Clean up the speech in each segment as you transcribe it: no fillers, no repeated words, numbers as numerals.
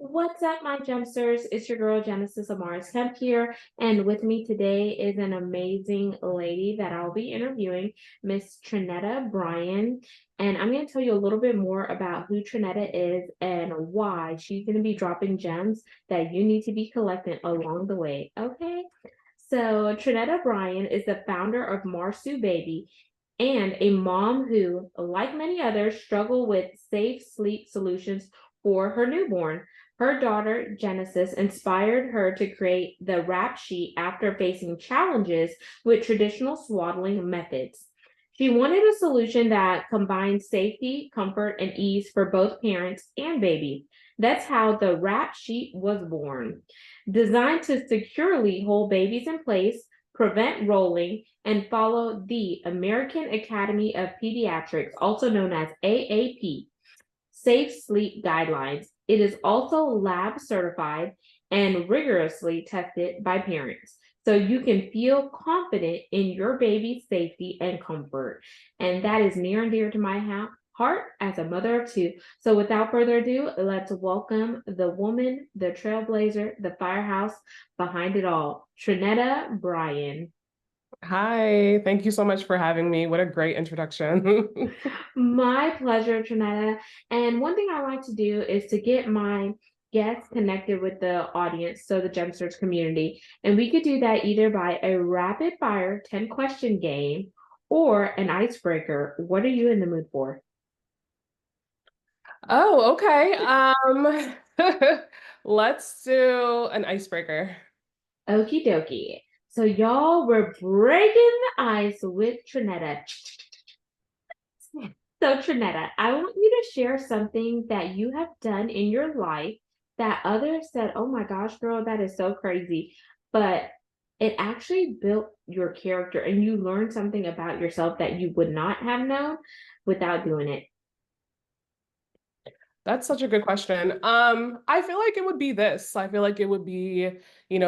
What's up, my Gemsters? It's your girl Jenesis Amaris Kemp here, and with me today is an amazing lady that I'll be interviewing, Miss Trinetta Bryan. And I'm going to tell you a little bit more about who Trinetta is and why she's going to be dropping gems that you need to be collecting along the way. Okay, so Trinetta Bryan is the founder of Marsu Baby and a mom who, like many others, struggle with safe sleep solutions for her newborn. Her daughter, Jenesis, inspired her to create the wrap sheet after facing challenges with traditional swaddling methods. She wanted a solution that combined safety, comfort, and ease for both parents and baby. That's how the wrap sheet was born. Designed to securely hold babies in place, prevent rolling, and follow the American Academy of Pediatrics, also known as AAP, Safe Sleep Guidelines. It is also lab certified and rigorously tested by parents. So you can feel confident in your baby's safety and comfort. And that is near and dear to my heart as a mother of two. So without further ado, let's welcome the woman, the trailblazer, the firehouse behind it all, Trinetta Bryan. Hi, thank you so much for having me. What a great introduction. My pleasure, Trinetta. And one thing I like to do is to get my guests connected with the audience, so the Gemsters community. And we could do that either by a rapid fire 10 question game or an icebreaker. What are you in the mood for? Oh, okay. Let's do an icebreaker. Okie dokie. So y'all were breaking the ice with Trinetta. So, Trinetta, I want you to share something that you have done in your life that others said, oh my gosh, girl, that is so crazy. But it actually built your character and you learned something about yourself that you would not have known without doing it. That's such a good question. I feel like it would be this. I feel like it would be,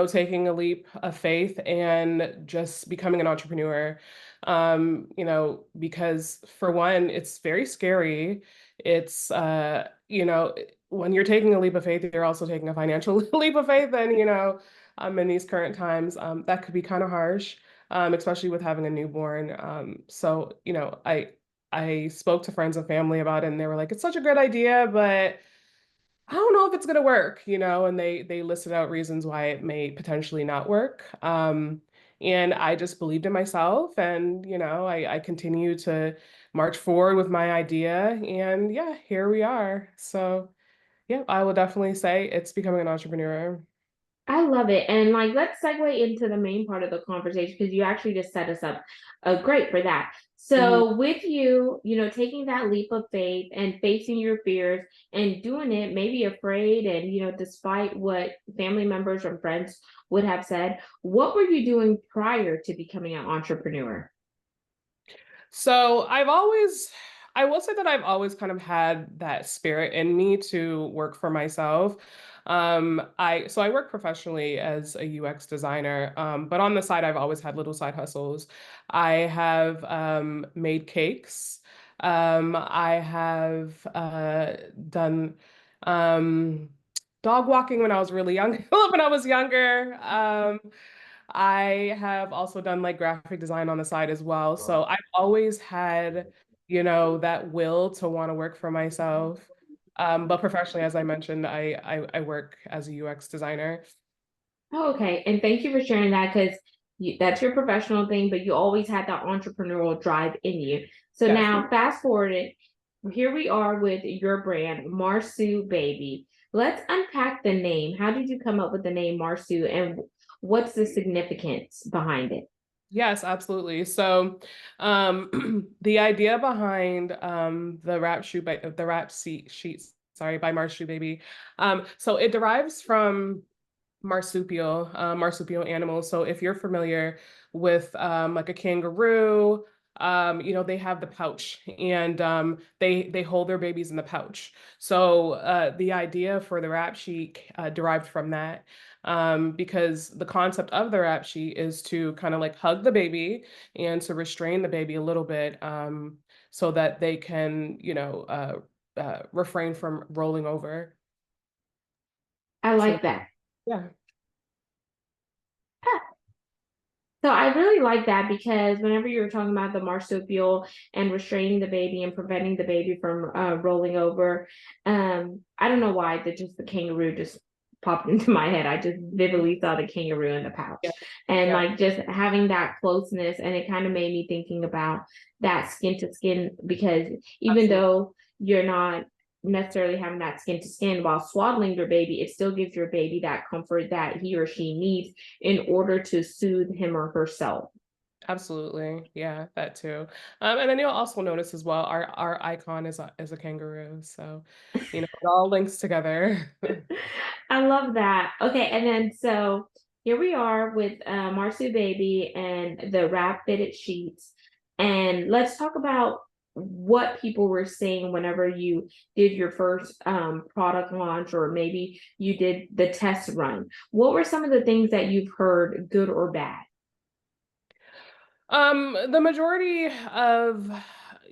taking a leap of faith and just becoming an entrepreneur. Because for one, it's very scary. It's when you're taking a leap of faith, you're also taking a financial leap of faith. And, in these current times, that could be kind of harsh, especially with having a newborn. I spoke to friends and family about it and they were like, it's such a good idea, but I don't know if it's gonna work, and they listed out reasons why it may potentially not work. And I just believed in myself and I continue to march forward with my idea and yeah, here we are. So yeah, I will definitely say it's becoming an entrepreneur. I love it. And like, let's segue into the main part of the conversation because you actually just set us up great for that. Mhm. So, with you, taking that leap of faith and facing your fears and doing it, maybe afraid, and, despite what family members and friends would have said, what were you doing prior to becoming an entrepreneur? So I will say that I've always kind of had that spirit in me to work for myself. So I work professionally as a UX designer, but on the side, I've always had little side hustles. I have made cakes. I have done um, dog walking when I was really young, when I was younger. I have also done like graphic design on the side as well. So I've always had, that will to want to work for myself. But professionally, as I mentioned, I work as a UX designer. Oh, okay. And thank you for sharing that because that's your professional thing, but you always had that entrepreneurial drive in you. So Yes. now, fast forward it, here we are with your brand, Marsu Baby. Let's unpack the name. How did you come up with the name Marsu and what's the significance behind it? Yes, absolutely. So, the idea behind the wrap sheets, sorry, by Marsu Baby. So it derives from marsupial animals. So if you're familiar with like a kangaroo, they have the pouch and they hold their babies in the pouch. So the idea for the rap sheet derived from that. Because the concept of the rap sheet is to kind of like hug the baby and to restrain the baby a little bit so that they can, refrain from rolling over. I So like that. yeah, So I really like that because whenever you were talking about the marsupial and restraining the baby and preventing the baby from rolling over, I don't know why the kangaroo just popped into my head. I just vividly saw the kangaroo in the pouch, yeah, and yeah, like just having that closeness, and it kind of made me thinking about that skin to skin because even absolutely. though you're not necessarily having that skin to skin while swaddling your baby, it still gives your baby that comfort that he or she needs in order to soothe him or herself. Absolutely. Yeah, that too. And then you'll also notice as well, our icon is a kangaroo. So, it all links together. I love that. Okay, and then so here we are with Marsu Baby and the wrap fitted sheets. And let's talk about what people were saying whenever you did your first product launch, or maybe you did the test run. What were some of the things that you've heard, good or bad? The majority of,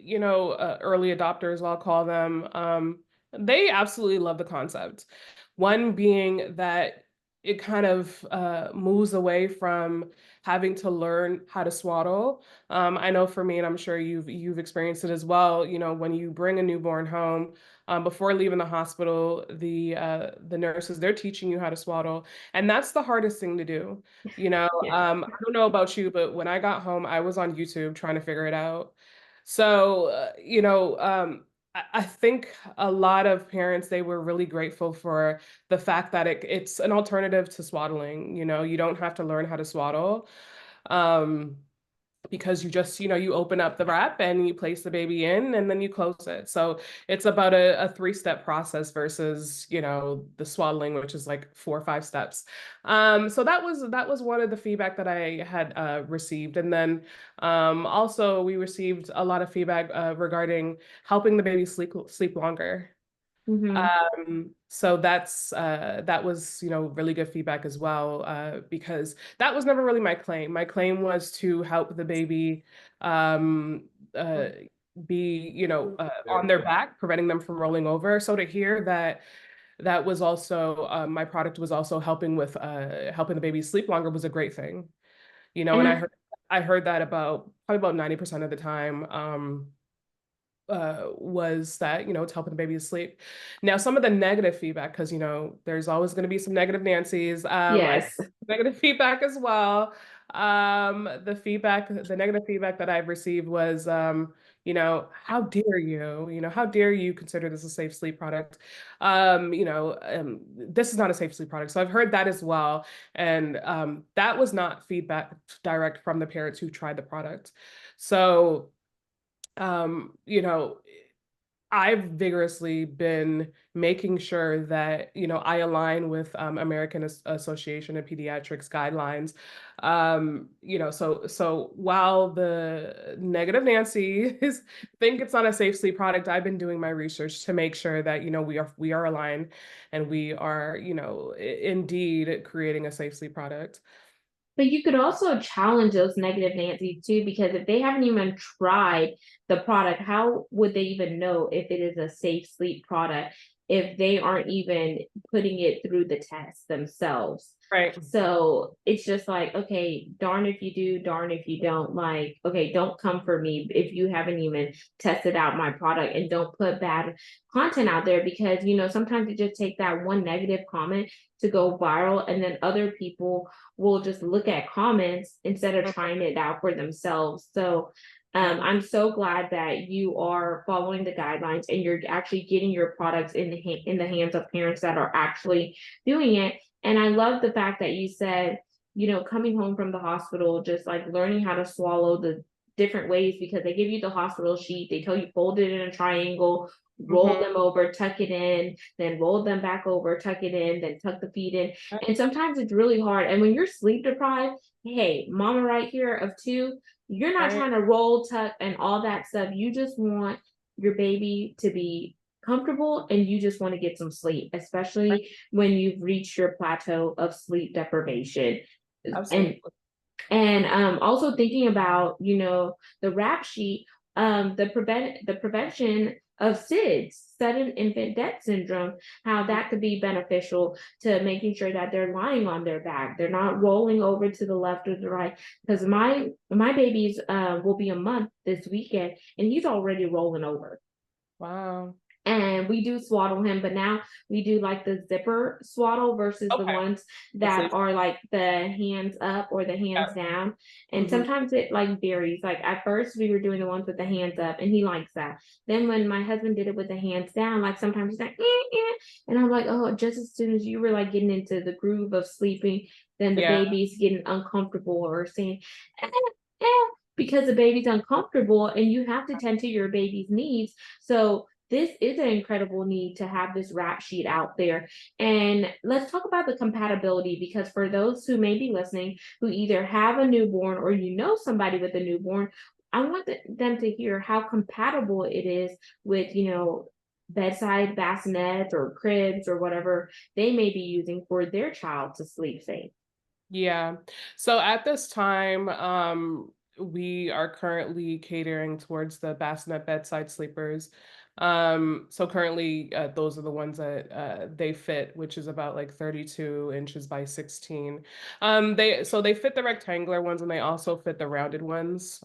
early adopters, I'll call them, they absolutely love the concept. One being that it kind of moves away from having to learn how to swaddle. I know for me, and I'm sure you've experienced it as well. When you bring a newborn home, before leaving the hospital, the nurses, they're teaching you how to swaddle, and that's the hardest thing to do. Yeah. I don't know about you, but when I got home, I was on YouTube trying to figure it out. So, I think a lot of parents, they were really grateful for the fact that it's an alternative to swaddling. You don't have to learn how to swaddle. Um, because you just, you open up the wrap and you place the baby in and then you close it. So it's about a three-step process versus, the swaddling, which is like 4 or 5 steps. So that was one of the feedback that I had received. And then also we received a lot of feedback regarding helping the baby sleep longer. Hmm. So that was, really good feedback as well, because that was never really my claim. My claim was to help the baby um, uh, be, on their back, preventing them from rolling over. So to hear that that was also my product was also helping with helping the baby sleep longer was a great thing. And And I heard that about probably about 90% of the time. Was that, it's helping the baby to sleep. Now, some of the negative feedback, because, there's always going to be some negative Nancy's. I yes. negative feedback as well. The negative feedback that I've received was, how dare you? How dare you consider this a safe sleep product? This is not a safe sleep product. So I've heard that as well. And that was not feedback direct from the parents who tried the product. So um, you know, I've vigorously been making sure that, I align with American Association of Pediatrics guidelines. So while the negative Nancy's think it's not a safe sleep product, I've been doing my research to make sure that, we are aligned and we are, indeed creating a safe sleep product. But you could also challenge those negative Nancy's too, because if they haven't even tried the product, how would they even know if it is a safe sleep product if they aren't even putting it through the test themselves? Right. So it's just like, okay, darn if you do, darn if you don't. Like, okay, don't come for me if you haven't even tested out my product, and don't put bad content out there, because sometimes it just takes that one negative comment to go viral, and then other people will just look at comments instead of trying it out for themselves. So Yeah. I'm so glad that you are following the guidelines and you're actually getting your products in the hands of parents that are actually doing it. And I love the fact that you said, coming home from the hospital, just like learning how to swallow the different ways, because they give you the hospital sheet, they tell you fold it in a triangle, roll Mhm. them over, tuck it in, then roll them back over, tuck it in, then tuck the feet in. And sometimes it's really hard. And when you're sleep deprived, hey, mama right here of two, you're not Right. trying to roll, tuck, and all that stuff. You just want your baby to be comfortable, and you just want to get some sleep, especially when you've reached your plateau of sleep deprivation. And Absolutely. also thinking about, the rap sheet, the prevention of SIDS, sudden infant death syndrome, how that could be beneficial to making sure that they're lying on their back. They're not rolling over to the left or the right. Because my baby's will be a month this weekend and he's already rolling over. Wow. And we do swaddle him, but now we do like the zipper swaddle versus the Okay. ones The that sleep. are like the hands up or the hands Yeah. down. And Hmm. sometimes it like varies. Like at first we were doing the ones with the hands up and he likes that. Then when my husband did it with the hands down, like sometimes he's like, and I'm like, oh, just as soon as you were like getting into the groove of sleeping, then the Yeah. baby's getting uncomfortable or saying, eh, eh, because the baby's uncomfortable and you have to tend to your baby's needs. So this is an incredible need to have this rap sheet out there. And let's talk about the compatibility because for those who may be listening who either have a newborn or you know somebody with a newborn, I want them to hear how compatible it is with, bedside bassinets or cribs or whatever they may be using for their child to sleep safe. Yeah. So at this time, we are currently catering towards the bassinet bedside sleepers. So currently, those are the ones that they fit, which is about like 32 inches by 16. They fit the rectangular ones and they also fit the rounded ones.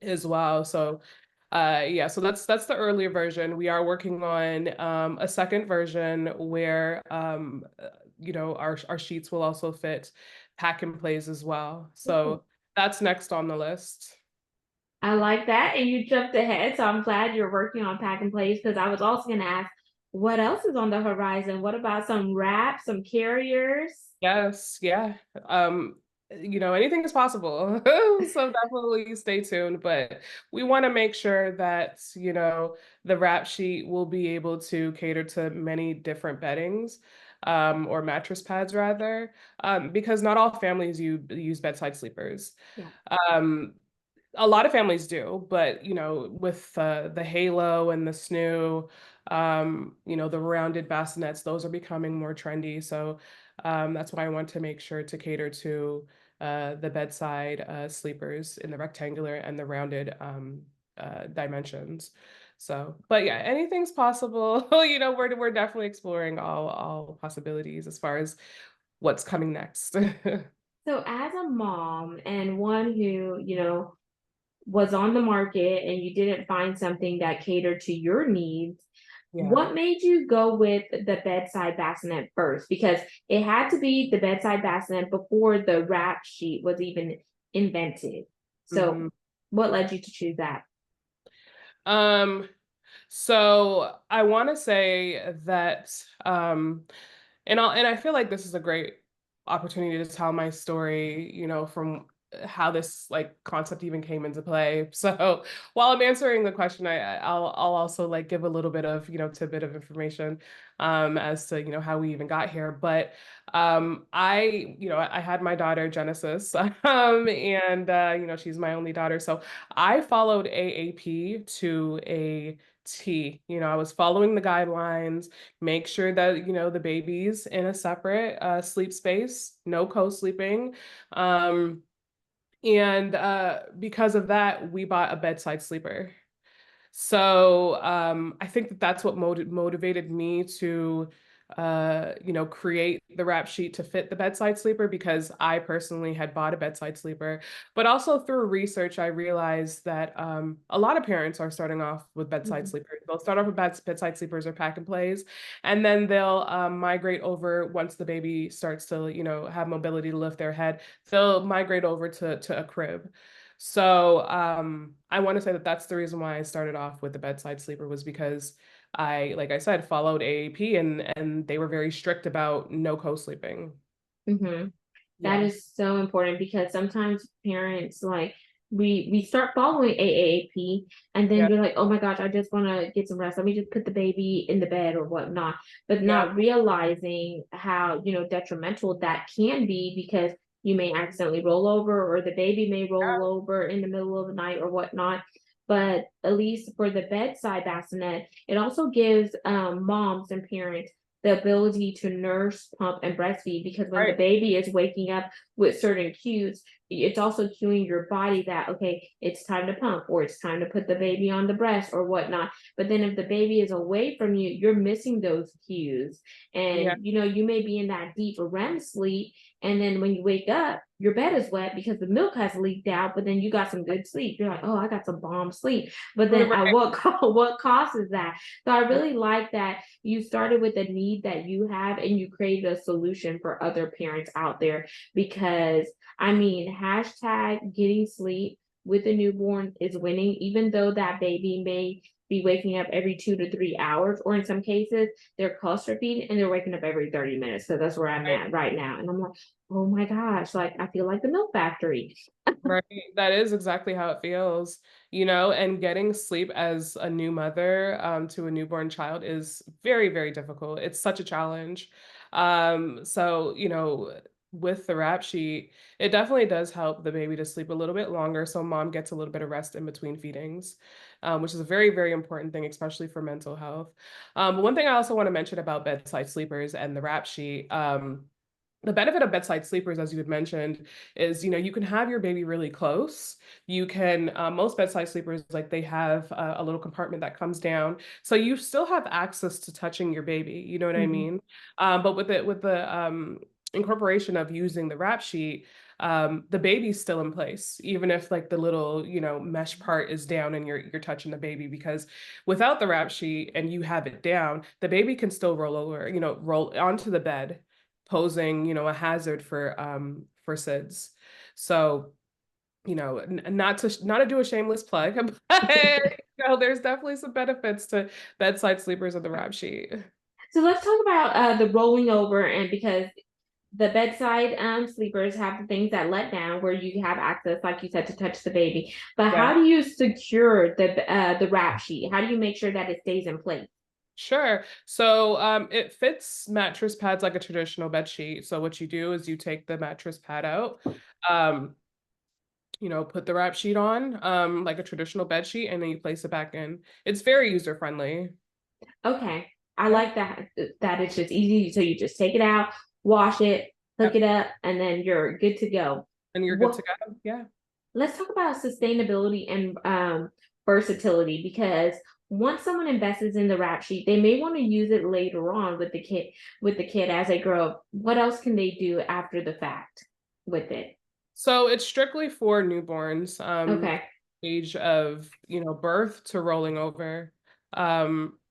As well. So yeah, so that's the earlier version. We are working on a second version where our sheets will also fit pack and plays as well. Ooh, So that's next on the list. I like that. And you jumped ahead. So I'm glad you're working on pack and plays because I was also going to ask what else is on the horizon? What about some wraps, some carriers? Yes, yeah. Anything is possible. So definitely stay tuned. But we want to make sure that, the wrap sheet will be able to cater to many different beddings, or mattress pads rather, because not all families use bedside sleepers. Yeah. Um, a lot of families do, but with the halo and the snoo, the rounded bassinets, those are becoming more trendy. So that's why I want to make sure to cater to the bedside sleepers in the rectangular and the rounded dimensions. So, but yeah, anything's possible. We're definitely exploring all possibilities as far as what's coming next. So as a mom and one who, was on the market and you didn't find something that catered to your needs, Yeah. what made you go with the bedside bassinet first? Because it had to be the bedside bassinet before the wrap sheet was even invented. So, Mhm. what led you to choose that? Um, So I want to say that, and I feel like this is a great opportunity to tell my story, from how this like concept even came into play. So while I'm answering the question, I'll also like give a little bit of tidbit of information as to how we even got here. But I had my daughter Genesis, and she's my only daughter, so I followed AAP to a T. I was following the guidelines, make sure that, the baby's in a separate sleep space, no co-sleeping. And because of that, we bought a bedside sleeper. So I think that that's what motivated me to, create the wrap sheet to fit the bedside sleeper because I personally had bought a bedside sleeper. But also through research, I realized that a lot of parents are starting off with bedside Mhm. sleepers. They'll start off with bedside sleepers or pack and plays, and then they'll migrate over once the baby starts to, have mobility to lift their head. They'll migrate over to a crib. So I want to say that that's the reason why I started off with the bedside sleeper was because like I said, followed AAP and they were very strict about no co-sleeping. Mhm. That Yeah. is so important because sometimes parents like we start following AAP and then Yeah. you're like, oh my gosh, I just want to get some rest. Let me just put the baby in the bed or whatnot, but Yeah. not realizing how detrimental that can be because you may accidentally roll over or the baby may roll over in the middle of the night or whatnot. But at least for the bedside bassinet, it also gives moms and parents the ability to nurse, pump, and breastfeed because when the Right. baby is waking up with certain cues, it's also cueing your body that, okay, it's time to pump, or it's time to put the baby on the breast or whatnot. But then if the baby is away from you, you're missing those cues. Yeah. And you may be in that deep REM sleep, and then when you wake up, your bed is wet because the milk has leaked out, but then you got some good sleep. You're like, oh, I got some bomb sleep. But then Right. what causes that? So I really like that you started with a need that you have and you created a solution for other parents out there. Because I mean, hashtag getting sleep with a newborn is winning, even though that baby may be waking up every 2 to 3 hours, or in some cases, they're cluster feeding and they're waking up every 30 minutes. So that's where I'm at right now. And I'm like, oh my gosh, like I feel like the milk factory. Right. That is exactly how it feels, you know, and getting sleep as a new mother to a newborn child is very, very difficult. It's such a challenge. So, you know, with the rap sheet, it definitely does help the baby to sleep a little bit longer. So mom gets a little bit of rest in between feedings, which is a very, very important thing, especially for mental health. One thing I also want to mention about bedside sleepers and the rap sheet. The benefit of bedside sleepers, as you had mentioned, is you can have your baby really close. You can most bedside sleepers, like, they have a little compartment that comes down, so you still have access to touching your baby. You know what I Mhm. mean? But with the incorporation of using the wrap sheet, the baby's still in place, even if like the little mesh part is down and you're touching the baby, because without the wrap sheet and you have it down, the baby can still roll over, roll onto the bed, posing, a hazard for SIDS. So, not to do a shameless plug, but there's definitely some benefits to bedside sleepers on the rap sheet. So let's talk about the rolling over, and because the bedside sleepers have the things that let down where you have access, like you said, to touch the baby. But Yeah, how do you secure the wrap sheet? How do you make sure that it stays in place? sure. So it fits mattress pads like a traditional bed sheet. So what you do is you take the mattress pad out, um, put the wrap sheet on, like a traditional bed sheet, and then you place it back in. It's very user friendly. Okay, I Yeah. like that it's just easy. So you just take it out, wash it, hook Yep. it up, and then you're good to go. And you're good to What go. Yeah. Let's talk about sustainability and versatility, because once someone invests in the rap sheet, they may want to use it later on with the kid as they grow up. What else can they do after the fact with it? So it's strictly for newborns, Okay. age of, birth to rolling over,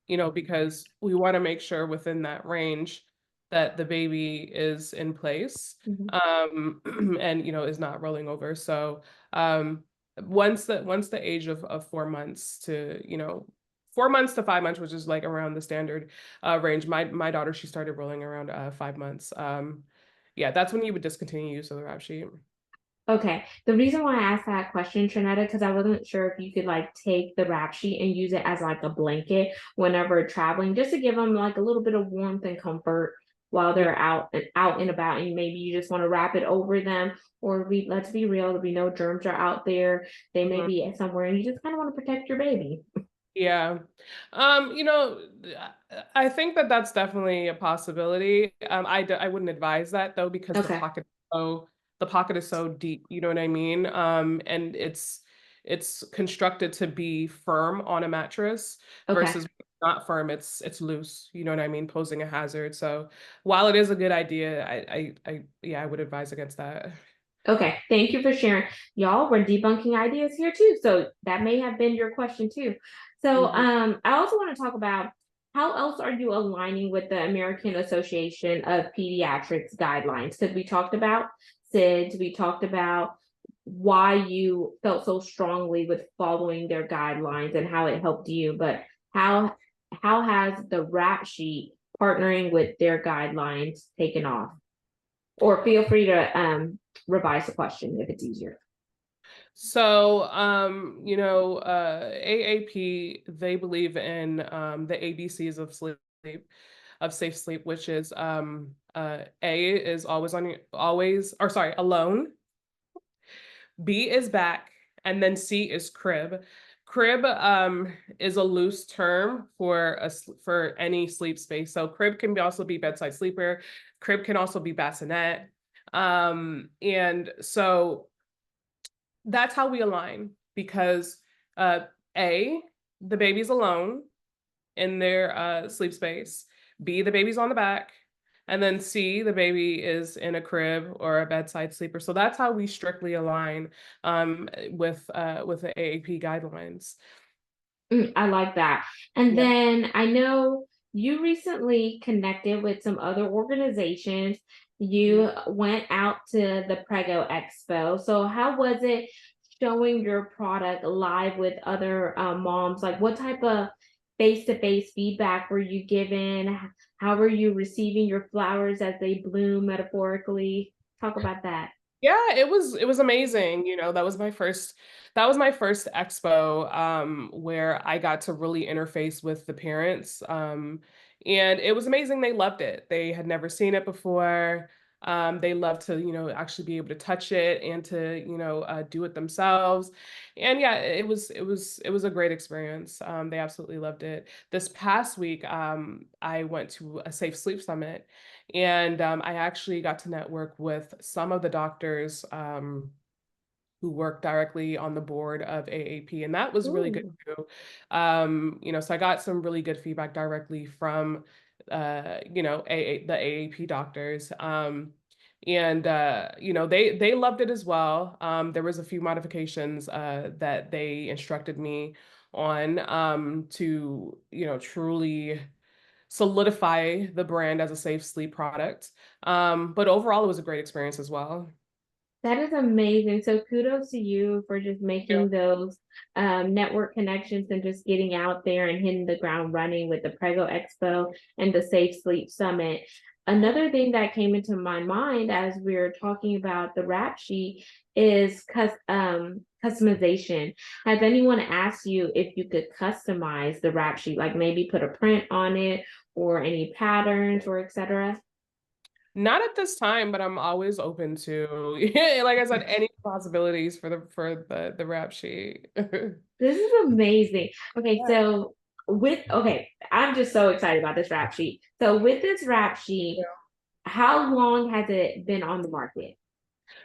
because we want to make sure within that range that the baby is in place, Mhm. and, is not rolling over. So, um, once the age of 4 months to, 4 months to 5 months, which is like around the standard range. My daughter, she started rolling around 5 months. Yeah, that's when you would discontinue use of the rap sheet. Okay. The reason why I asked that question, Trinetta, because I wasn't sure if you could like take the rap sheet and use it as like a blanket whenever traveling, just to give them like a little bit of warmth and comfort while Yeah. they're out and about. And maybe you just want to wrap it over them, or let's be real, we know germs are out there. They may Mhm. be somewhere, and you just kind of want to protect your baby. Yeah. I think that that's definitely a possibility. I wouldn't advise that though, because Okay. the pocket is so deep, you know what I mean? And it's constructed to be firm on a mattress Okay. versus not firm, it's loose, you know what I mean, posing a hazard. So while it is a good idea, yeah, I would advise against that. Okay, thank you for sharing. Y'all, we're debunking ideas here too. So that may have been your question too. So Mhm. I also want to talk about how else are you aligning with the American Association of Pediatrics guidelines? Because we talked about SIDS, we talked about why you felt so strongly with following their guidelines and how it helped you, but how how has the rap sheet partnering with their guidelines taken off? Or feel free to revise the question if it's easier. So, AAP, they believe in the ABCs of sleep, of safe sleep, which is A is always on your, always, or sorry, alone. B is back, and then C is crib. Crib is a loose term for for any sleep space. So crib can also be bedside sleeper. Crib can also be bassinet. And so That's how we align because uh A, the baby's alone in their sleep space. B, the baby's on the back. And then C, the baby is in a crib or a bedside sleeper. So that's how we strictly align with the AAP guidelines. I like that. And Yeah. then I know you recently connected with some other organizations. Mhm. You went out to the Prego Expo. So how was it showing your product live with other moms? Like what type of face-to-face feedback were you given? How were you receiving your flowers as they bloom metaphorically? Talk about that. Yeah, it was amazing. That was my first expo where I got to really interface with the parents. And it was amazing. They loved it. They had never seen it before. They loved to, actually be able to touch it and to, do it themselves. And yeah, it was a great experience. They absolutely loved it. This past week, I went to a Safe Sleep Summit and I actually got to network with some of the doctors who work directly on the board of AAP, and that was really good Ooh. too. So I got some really good feedback directly from, the AAP doctors. And they loved it as well. There was a few modifications that they instructed me on to truly solidify the brand as a safe sleep product. But overall, it was a great experience as well. That is amazing. So kudos to you for just Yeah. making those network connections and just getting out there and hitting the ground running with the Prego Expo and the Safe Sleep Summit. Another thing that came into my mind as we were talking about the rap sheet is customization. Has anyone asked you if you could customize the rap sheet, like maybe put a print on it or any patterns or etc.? Not at this time, but I'm always open to, yeah, like I said, any possibilities for the rap sheet. This is amazing. Okay, so I'm just so excited about this rap sheet. So with this rap sheet, how long has it been on the market?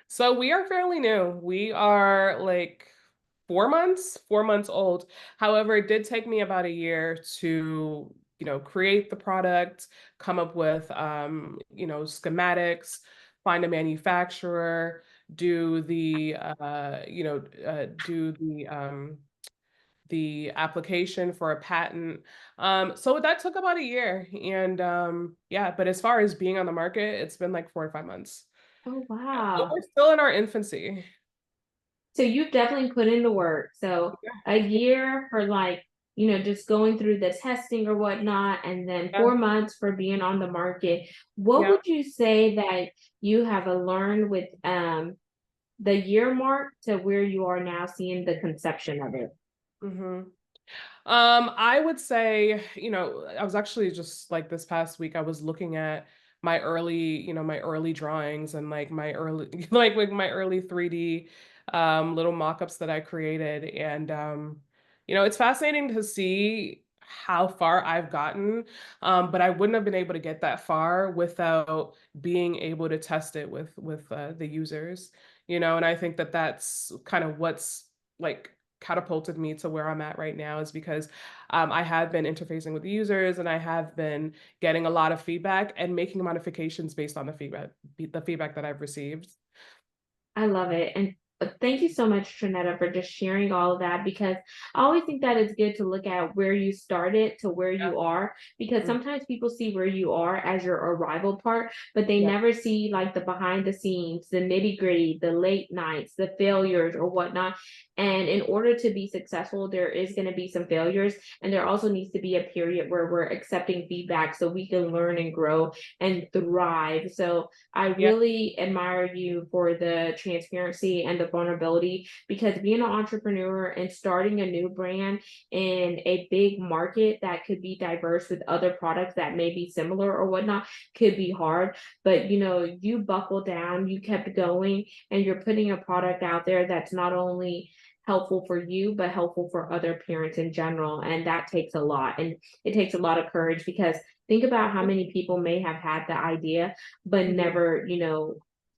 So we are fairly new. We are like 4 months old. However, it did take me about a year to, create the product, come up with, schematics, find a manufacturer, do the application for a patent. So that took about a year. And yeah, but as far as being on the market, it's been like 4 to 5 months. Oh So wow. we're still in our infancy. So you've definitely put in the work. So a year for like, just going through the testing or whatnot, and then Yeah, 4 months for being on the market. What yeah. would you say that you have learned with the year mark to where you are now seeing the conception of it? hmm I would say, I was actually just like this past week, I was looking at my early drawings and like my early, like my early 3D little mock-ups that I created. And, it's fascinating to see how far I've gotten. But I wouldn't have been able to get that far without being able to test it with the users, and I think that that's kind of what's like catapulted me to where I'm at right now is because I have been interfacing with the users and I have been getting a lot of feedback and making modifications based on the feedback that I've received. I love it. And thank you so much, Trinetta, for just sharing all of that because I always think that it's good to look at where you started to where Yeah. you are because Mm, sometimes people see where you are as your arrival part, but they yeah. never see like the behind the scenes, the nitty gritty, the late nights, the failures or whatnot. And in order to be successful, there is going to be some failures. And there also needs to be a period where we're accepting feedback so we can learn and grow and thrive. So I Yeah. really admire you for the transparency and the vulnerability because being an entrepreneur and starting a new brand in a big market that could be diverse with other products that may be similar or whatnot could be hard. But you buckled down, you kept going, and you're putting a product out there that's not only helpful for you but helpful for other parents in general, and that takes a lot, and it takes a lot of courage because think about how many people may have had the idea but Mhm. never,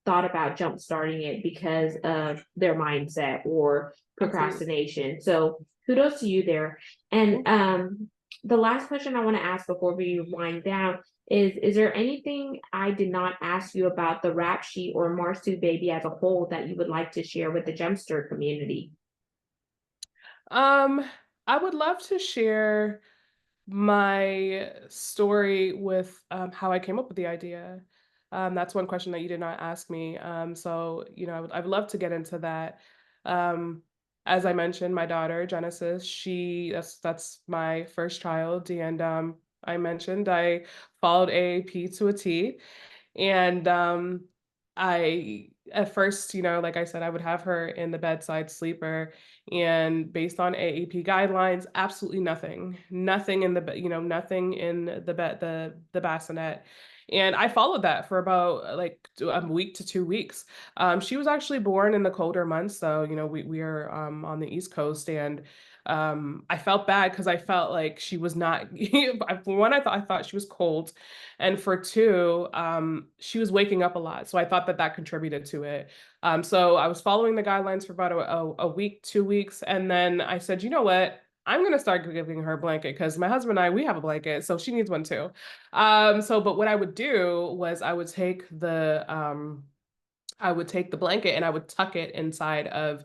thought about jump starting it because of their mindset or Absolutely. procrastination. So kudos to you there. And the last question I want to ask before we wind down is there anything I did not ask you about the rap sheet or Marsu Baby as a whole that you would like to share with the Gemster community? Um, I would love to share my story with how I came up with the idea. That's one question that you did not ask me. So I would love to get into that. Um, as I mentioned, my daughter Genesis, that's my first child, and I mentioned I followed AAP to a T. And I at first, like I said, I would have her in the bedside sleeper, and based on AAP guidelines, absolutely nothing, nothing in the nothing in the bed, the bassinet. And I followed that for about like a week to 2 weeks. She was actually born in the colder months, so we are on the East Coast, and I felt bad because I felt like she was not. For one, I thought she was cold, and for two, she was waking up a lot. So I thought that that contributed to it. So I was following the guidelines for about a week, 2 weeks. And then I said, you know what? I'm going to start giving her a blanket because my husband and I, we have a blanket. So she needs one too. But what I would do was I would take the blanket and I would tuck it inside of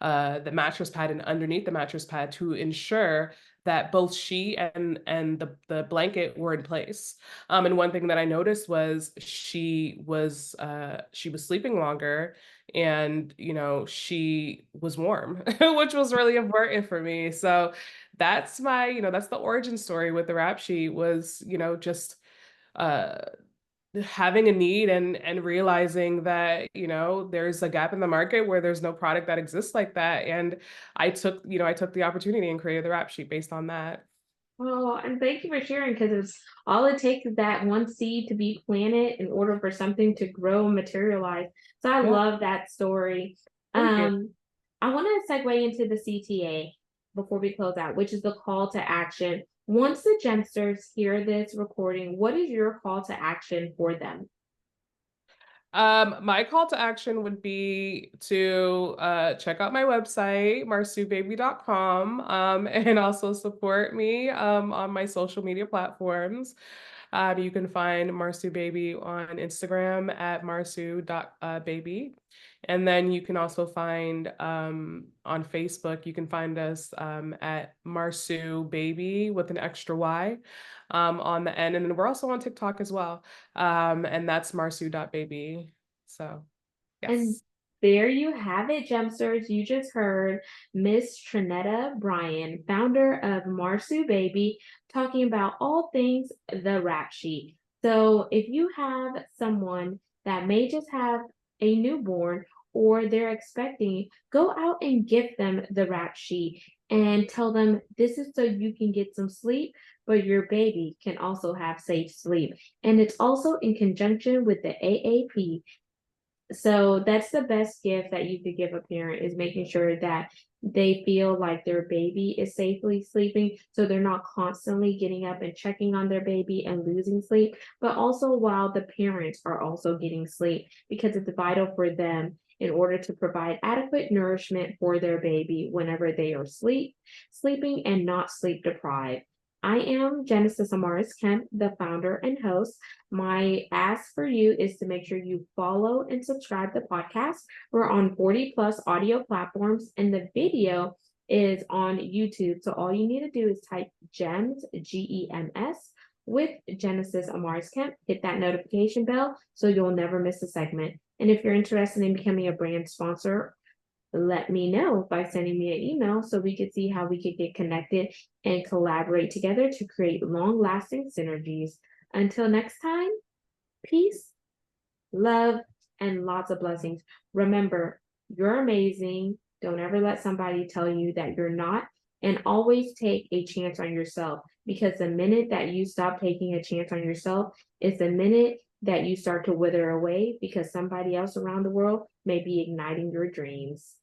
the mattress pad and underneath the mattress pad to ensure that both she and the blanket were in place. And one thing that I noticed was she was sleeping longer, and she was warm, which was really important for me. So that's the origin story with the rap sheet was just uh having a need and realizing that there's a gap in the market where there's no product that exists like that, and I took the opportunity and created the rap sheet based on that. Well, and thank you for sharing because it's all it takes is that one seed to be planted in order for something to grow and materialize. So I Yeah, love that story. thank you. Um, I want to segue into the CTA before we close out, which is the call to action. Once the Gemsters hear this recording, what is your call to action for them? My call to action would be to check out my website, marsubaby.com, and also support me on my social media platforms. You can find Marsu Baby on Instagram at marsu.baby. And then you can also find on Facebook, you can find us at Marsu Baby with an extra Y on the end. And then we're also on TikTok as well. And that's marsu.baby. So, And yes. there you have it, Gemsters. You just heard Miss Trinetta Bryan, founder of Marsu Baby, talking about all things the rap sheet. So if you have someone that may just have a newborn or they're expecting, go out and gift them the rap sheet and tell them this is so you can get some sleep, but your baby can also have safe sleep. And it's also in conjunction with the AAP. So that's the best gift that you could give a parent is making sure that they feel like their baby is safely sleeping. So they're not constantly getting up and checking on their baby and losing sleep, but also while the parents are also getting sleep because it's vital for them in order to provide adequate nourishment for their baby whenever they are sleeping and not sleep deprived. I am Jenesis Amaris Kemp, the founder and host. My ask for you is to make sure you follow and subscribe the podcast. We're on 40 plus audio platforms, and the video is on YouTube. So all you need to do is type GEMS, GEMS, with Jenesis Amaris Kemp. Hit that notification bell so you'll never miss a segment. And if you're interested in becoming a brand sponsor, let me know by sending me an email so we could see how we could get connected and collaborate together to create long lasting synergies. Until next time, peace, love, and lots of blessings. Remember, you're amazing. Don't ever let somebody tell you that you're not. And always take a chance on yourself because the minute that you stop taking a chance on yourself is the minute that you start to wither away because somebody else around the world may be igniting your dreams.